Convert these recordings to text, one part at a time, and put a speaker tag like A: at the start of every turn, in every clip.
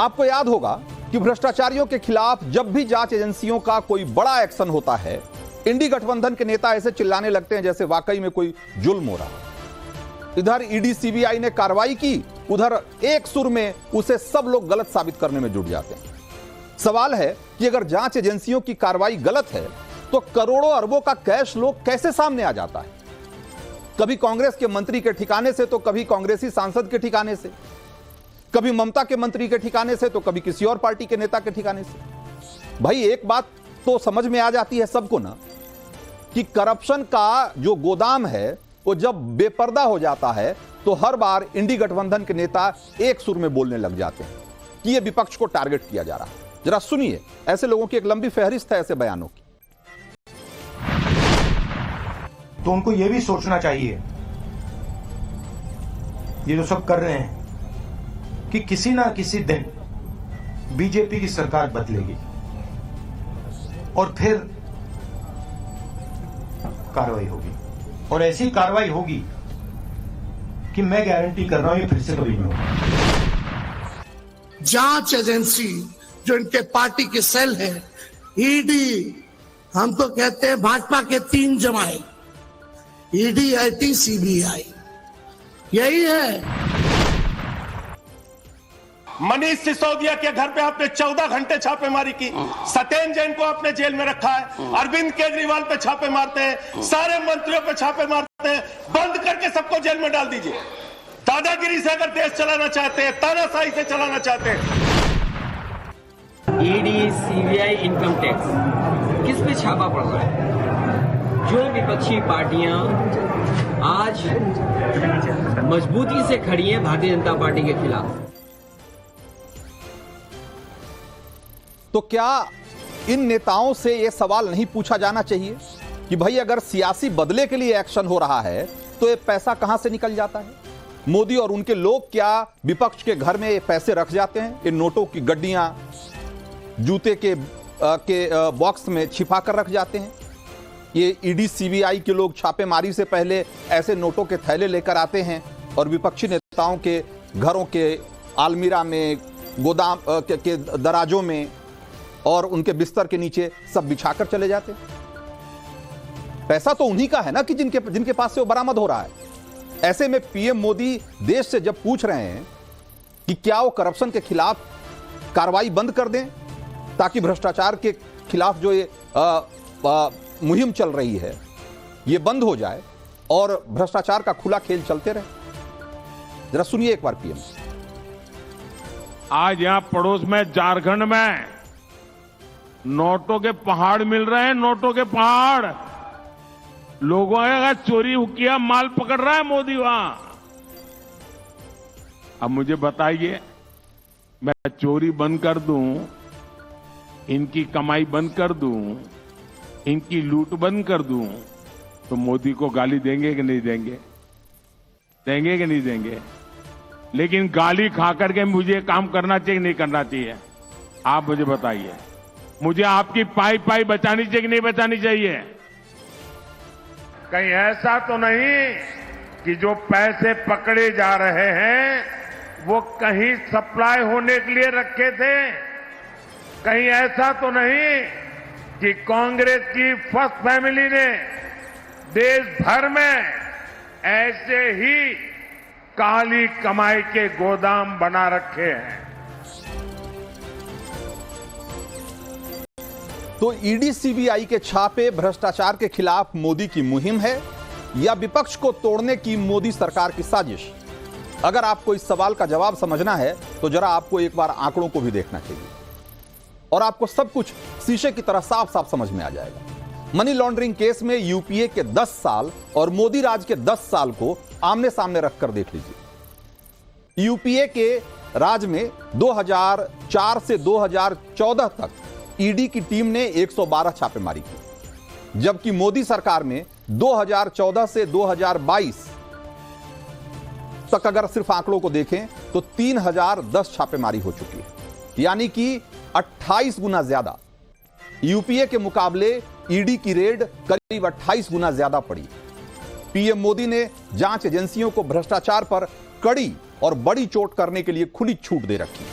A: आपको याद होगा कि भ्रष्टाचारियों के खिलाफ जब भी जांच एजेंसियों का कोई बड़ा एक्शन होता है, इंडी गठबंधन के नेता ऐसे चिल्लाने लगते हैं जैसे वाकई में कोई जुल्म हो रहा। इधर ईडी सीबीआई ने कार्रवाई की, उधर एक सुर में उसे सब लोग गलत साबित करने में जुट जाते हैं। सवाल है कि अगर जांच एजेंसियों की कार्रवाई गलत है तो करोड़ों अरबों का कैश लोग कैसे सामने आ जाता है? कभी कांग्रेस के मंत्री के ठिकाने से तो कभी कांग्रेसी सांसद के ठिकाने से, कभी ममता के मंत्री के ठिकाने से तो कभी किसी और पार्टी के नेता के ठिकाने से। भाई एक बात तो समझ में आ जाती है सबको ना, कि करप्शन का जो गोदाम है वो जब बेपर्दा हो जाता है तो हर बार इंडी गठबंधन के नेता एक सुर में बोलने लग जाते हैं कि ये विपक्ष को टारगेट किया जा रहा है। जरा सुनिए, ऐसे लोगों की एक लंबी फहरिस्त है ऐसे बयानों की।
B: तो उनको यह भी सोचना चाहिए, ये जो सब कर रहे हैं, कि किसी ना किसी दिन बीजेपी की सरकार बदलेगी और फिर कार्रवाई होगी, और ऐसी कार्रवाई होगी कि मैं गारंटी कर रहा हूं ये फिर से कभी नहीं होगा।
C: जांच एजेंसी जो इनके पार्टी के सेल है, ईडी, हम तो कहते हैं भाजपा के 3 जमाए, ईडी, आईटी, सीबीआई, यही है।
D: मनीष सिसोदिया के घर पे आपने 14 घंटे छापेमारी की, सत्येंद्र जैन को आपने जेल में रखा है, अरविंद केजरीवाल पे छापे मारते हैं, सारे मंत्रियों पे छापे मारते हैं, बंद करके सबको जेल में डाल दीजिए। दादागिरी से अगर देश चलाना चाहते हैं, तानाशाही से चलाना चाहते हैं।
E: ईडी, सीबीआई, इनकम टैक्स, किस पे छापा पड़ रहा है? जो विपक्षी पार्टियां आज मजबूती से खड़ी हैं भारतीय जनता पार्टी के खिलाफ।
A: तो क्या इन नेताओं से यह सवाल नहीं पूछा जाना चाहिए कि भाई अगर सियासी बदले के लिए एक्शन हो रहा है तो ये पैसा कहां से निकल जाता है? मोदी और उनके लोग क्या विपक्ष के घर में ये पैसे रख जाते हैं? इन नोटों की गड्डियां जूते के बॉक्स में छिपा कर रख जाते हैं? ये ईडी सीबीआई के लोग छापेमारी से पहले ऐसे नोटों के थैले लेकर आते हैं और विपक्षी नेताओं के घरों के आलमीरा में, गोदाम के दराजों में और उनके बिस्तर के नीचे सब बिछाकर चले जाते। पैसा तो उन्हीं का है ना कि जिनके पास से वो बरामद हो रहा है। ऐसे में पीएम मोदी देश से जब पूछ रहे हैं कि क्या वो करप्शन के खिलाफ कार्रवाई बंद कर दें ताकि भ्रष्टाचार के खिलाफ जो ये मुहिम चल रही है ये बंद हो जाए और भ्रष्टाचार का खुला खेल चलते रहे, जरा सुनिए एक बार पीएम।
F: आज यहां पड़ोस में झारखंड में नोटों के पहाड़ मिल रहे हैं, नोटों के पहाड़। लोगों का चोरी किया माल पकड़ रहा है मोदी वहां। अब मुझे बताइए, मैं चोरी बंद कर दूं, इनकी कमाई बंद कर दूं, इनकी लूट बंद कर दूं, तो मोदी को गाली देंगे कि नहीं देंगे? देंगे कि नहीं देंगे? लेकिन गाली खा करके मुझे काम करना चाहिए नहीं करना चाहिए? आप मुझे बताइए। मुझे आपकी पाई पाई बचानी चाहिए कि नहीं बचानी चाहिए? कहीं ऐसा तो नहीं कि जो पैसे पकड़े जा रहे हैं वो कहीं सप्लाई होने के लिए रखे थे? कहीं ऐसा तो नहीं कि कांग्रेस की फर्स्ट फैमिली ने देश भर में ऐसे ही काली कमाई के गोदाम बना रखे हैं?
A: तो ईडी सीबीआई के छापे भ्रष्टाचार के खिलाफ मोदी की मुहिम है या विपक्ष को तोड़ने की मोदी सरकार की साजिश? अगर आपको इस सवाल का जवाब समझना है तो जरा आपको एक बार आंकड़ों को भी देखना चाहिए और आपको सब कुछ शीशे की तरह साफ साफ समझ में आ जाएगा। मनी लॉन्ड्रिंग केस में यूपीए के 10 साल और मोदी राज के 10 साल को आमने सामने रखकर देख लीजिए। यूपीए के राज में 2004 से 2014 तक ईडी की टीम ने 112 छापेमारी की, जबकि मोदी सरकार में 2014 से 2022 तक अगर सिर्फ आंकड़ों को देखें तो 3010 छापेमारी हो चुकी है, यानी कि 28 गुना ज्यादा। यूपीए के मुकाबले ईडी की रेड करीब 28 गुना ज्यादा पड़ी। पीएम मोदी ने जांच एजेंसियों को भ्रष्टाचार पर कड़ी और बड़ी चोट करने के लिए खुली छूट दे रखी।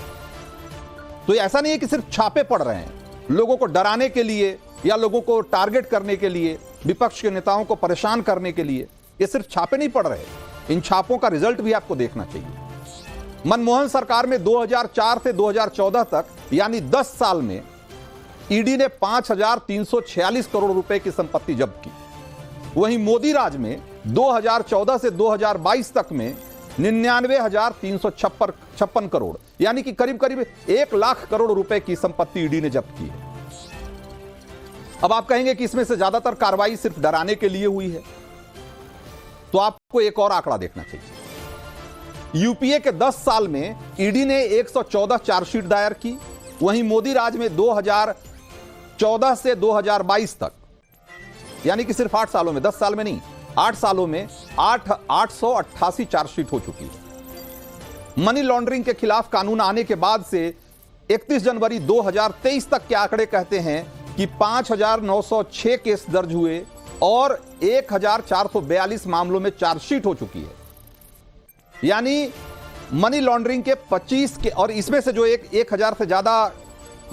A: तो ये ऐसा नहीं है कि सिर्फ छापे पड़ रहे हैं लोगों को डराने के लिए या लोगों को टारगेट करने के लिए, विपक्ष के नेताओं को परेशान करने के लिए। ये सिर्फ छापे नहीं पड़ रहे, इन छापों का रिजल्ट भी आपको देखना चाहिए। मनमोहन सरकार में 2004 से 2014 तक यानी 10 साल में ईडी ने 5,346 करोड़ रुपए की संपत्ति जब्त की। वहीं मोदी राज में 2014 से 2022 तक में 99,356 करोड़ यानी कि करीब करीब 1 लाख करोड़ रुपए की संपत्ति ईडी ने जब्त की है। अब आप कहेंगे कि इसमें से ज्यादातर कार्रवाई सिर्फ डराने के लिए हुई है, तो आपको एक और आंकड़ा देखना चाहिए। यूपीए के 10 साल में ईडी ने 114 चार्जशीट दायर की। वहीं मोदी राज में 2014 से 2022 तक यानी कि सिर्फ 8 सालों में, 10 साल में नहीं, 8 सालों में 888 चार्जशीट हो चुकी है। मनी लॉन्ड्रिंग के खिलाफ कानून आने के बाद से 31 जनवरी 2023 तक के आंकड़े कहते हैं कि 5,906 केस दर्ज हुए और 1,442 मामलों में चार्जशीट हो चुकी है। यानी मनी लॉन्ड्रिंग के 25 के, और इसमें से जो 1,000 से ज्यादा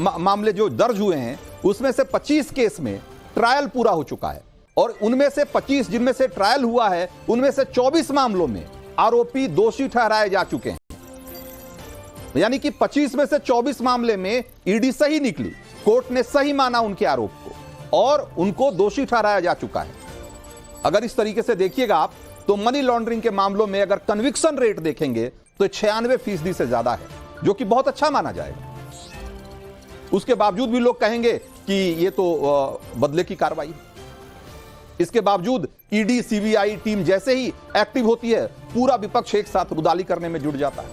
A: मामले जो दर्ज हुए हैं उसमें से 25 केस में ट्रायल पूरा हो चुका है और उनमें से 25 जिनमें से ट्रायल हुआ है उनमें से 24 मामलों में आरोपी दोषी ठहराए जा चुके हैं। यानी कि 25 में से 24 मामले में ईडी सही निकली, कोर्ट ने सही माना उनके आरोप को और उनको दोषी ठहराया जा चुका है। अगर इस तरीके से देखिएगा आप तो मनी लॉन्ड्रिंग के मामलों में अगर कन्विक्शन रेट देखेंगे तो 96% से ज्यादा है, जो कि बहुत अच्छा माना जाएगा। उसके बावजूद भी लोग कहेंगे कि ये तो बदले की कार्रवाई है। इसके बावजूद ईडी सीबीआई टीम जैसे ही एक्टिव होती है पूरा विपक्ष एक साथ रुदाली करने में जुट जाता है।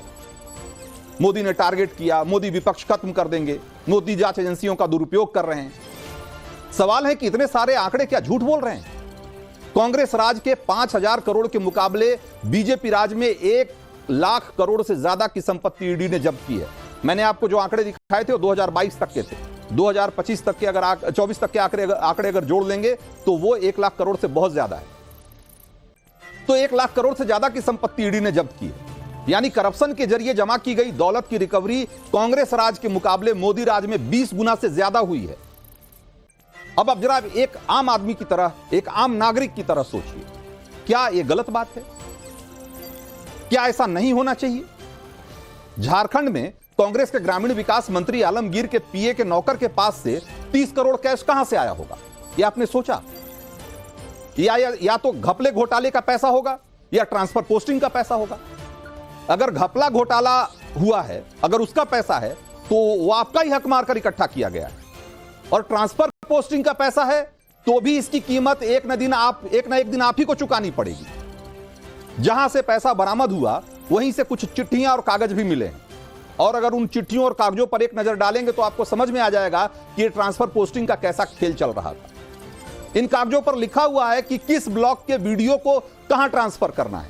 A: मोदी ने टारगेट किया, मोदी विपक्ष खत्म कर देंगे, मोदी जांच एजेंसियों का दुरुपयोग कर रहे हैं। सवाल है कि इतने सारे आंकड़े क्या झूठ बोल रहे हैं? कांग्रेस राज के 5,000 करोड़ के मुकाबले बीजेपी राज में 1 लाख करोड़ से ज्यादा की संपत्ति ईडी ने जब्त की है। मैंने आपको जो आंकड़े दिखाए थे वो 2022 तक के थे। 2025 तक के अगर 24 तक के आंकड़े अगर जोड़ लेंगे तो वो 1 लाख करोड़ से बहुत ज्यादा है। तो 1 लाख करोड़ से ज्यादा की संपत्ति ईडी ने जब्त की है। यानी करप्शन के जरिए जमा की गई दौलत की रिकवरी कांग्रेस राज के मुकाबले मोदी राज में 20 गुना से ज्यादा हुई है। अब आप जरा एक आम आदमी की तरह, एक आम नागरिक की तरह सोचिए, क्या यह गलत बात है? क्या ऐसा नहीं होना चाहिए? झारखंड में कांग्रेस के ग्रामीण विकास मंत्री आलमगीर के पीए के नौकर के पास से 30 करोड़ कैश कहां से आया होगा? यह आपने सोचा? या तो घपले घोटाले का पैसा होगा या ट्रांसफर पोस्टिंग का पैसा होगा। अगर घपला घोटाला हुआ है, अगर उसका पैसा है तो वो आपका ही हक मारकर इकट्ठा किया गया है, और ट्रांसफर पोस्टिंग का पैसा है तो भी इसकी कीमत एक ना एक दिन आप ही को चुकानी पड़ेगी। जहां से पैसा बरामद हुआ वहीं से कुछ चिट्ठियां और कागज भी मिले हैं, और अगर उन चिट्ठियों और कागजों पर एक नजर डालेंगे तो आपको समझ में आ जाएगा कि ये ट्रांसफर पोस्टिंग का कैसा खेल चल रहा था। इन कागजों पर लिखा हुआ है कि किस ब्लॉक के वीडियो को कहां ट्रांसफर करना है।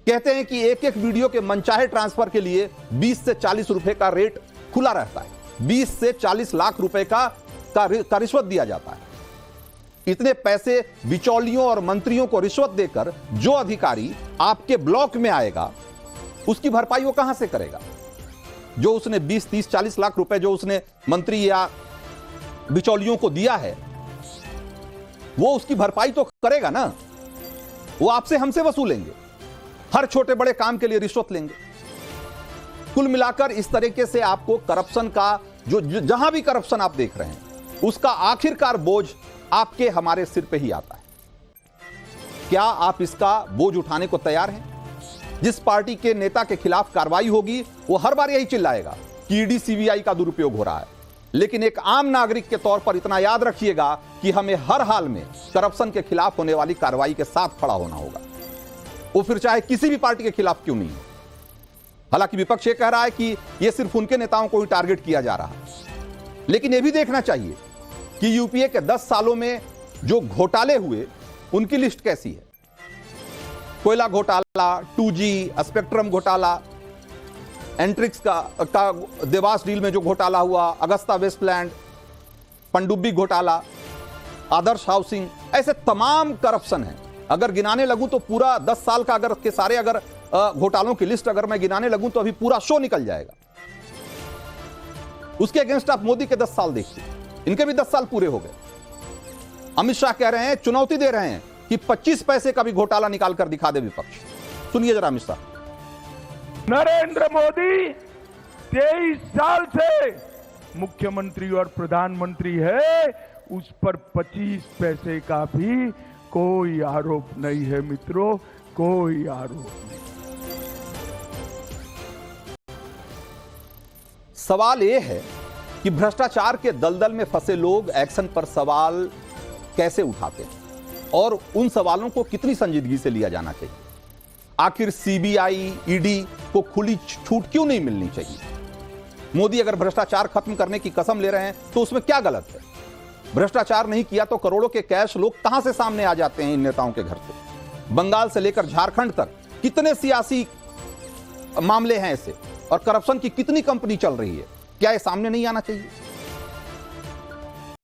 A: कहते हैं कि एक एक वीडियो के मनचाहे ट्रांसफर के लिए 20 से 40 रुपए का रेट खुला रहता है। 20 से 40 लाख रुपए का रिश्वत दिया जाता है। इतने पैसे बिचौलियों और मंत्रियों को रिश्वत देकर जो अधिकारी आपके ब्लॉक में आएगा उसकी भरपाई वो कहां से करेगा? जो उसने 20, 30, 40 लाख रुपए जो उसने मंत्री या बिचौलियों को दिया है वो उसकी भरपाई तो करेगा ना। वो आपसे हमसे वसूलेंगे, हर छोटे बड़े काम के लिए रिश्वत लेंगे। कुल मिलाकर इस तरीके से आपको करप्शन का जो जहां भी करप्शन आप देख रहे हैं उसका आखिरकार बोझ आपके हमारे सिर पे ही आता है। क्या आप इसका बोझ उठाने को तैयार हैं? जिस पार्टी के नेता के खिलाफ कार्रवाई होगी वो हर बार यही चिल्लाएगा कि ईडी सीबीआई का दुरुपयोग हो रहा है, लेकिन एक आम नागरिक के तौर पर इतना याद रखिएगा कि हमें हर हाल में करप्शन के खिलाफ होने वाली कार्रवाई के साथ खड़ा होना होगा, वो फिर चाहे किसी भी पार्टी के खिलाफ क्यों नहीं हो। हालांकि विपक्ष ये कह रहा है कि यह सिर्फ उनके नेताओं को ही टारगेट किया जा रहा है, लेकिन यह भी देखना चाहिए कि यूपीए के 10 सालों में जो घोटाले हुए उनकी लिस्ट कैसी है। कोयला घोटाला, 2G, स्पेक्ट्रम घोटाला, एंट्रिक्स का देवास डील में जो घोटाला हुआ, अगस्ता वेस्टलैंड, पनडुब्बी घोटाला, आदर्श हाउसिंग, ऐसे तमाम करप्शन है। अगर गिनाने लगूं तो पूरा 10 साल का अगर के सारे अगर घोटालों की लिस्ट अगर मैं गिनाने लगूं तो अभी पूरा शो निकल जाएगा। उसके अगेंस्ट आप मोदी के 10 साल देखिए, इनके भी 10 साल पूरे हो गए। अमित शाह कह रहे हैं, चुनौती दे रहे हैं कि 25 पैसे का भी घोटाला निकाल कर दिखा दे विपक्ष। सुनिए जरा अमित शाह।
G: नरेंद्र मोदी 23 साल से मुख्यमंत्री और प्रधानमंत्री है, उस पर 25 पैसे का भी कोई आरोप नहीं है मित्रों, कोई आरोप नहीं।
A: सवाल यह है कि भ्रष्टाचार के दलदल में फंसे लोग एक्शन पर सवाल कैसे उठाते हैं और उन सवालों को कितनी संजीदगी से लिया जाना चाहिए। आखिर सीबीआई, ईडी को खुली छूट क्यों नहीं मिलनी चाहिए? मोदी अगर भ्रष्टाचार खत्म करने की कसम ले रहे हैं तो उसमें क्या गलत है? भ्रष्टाचार नहीं किया तो करोड़ों के कैश लोग कहां से सामने आ जाते हैं इन नेताओं के घर से? बंगाल से लेकर झारखंड तक कितने सियासी मामले हैं ऐसे, और करप्शन की कितनी कंपनी चल रही है? क्या ये सामने नहीं आना चाहिए?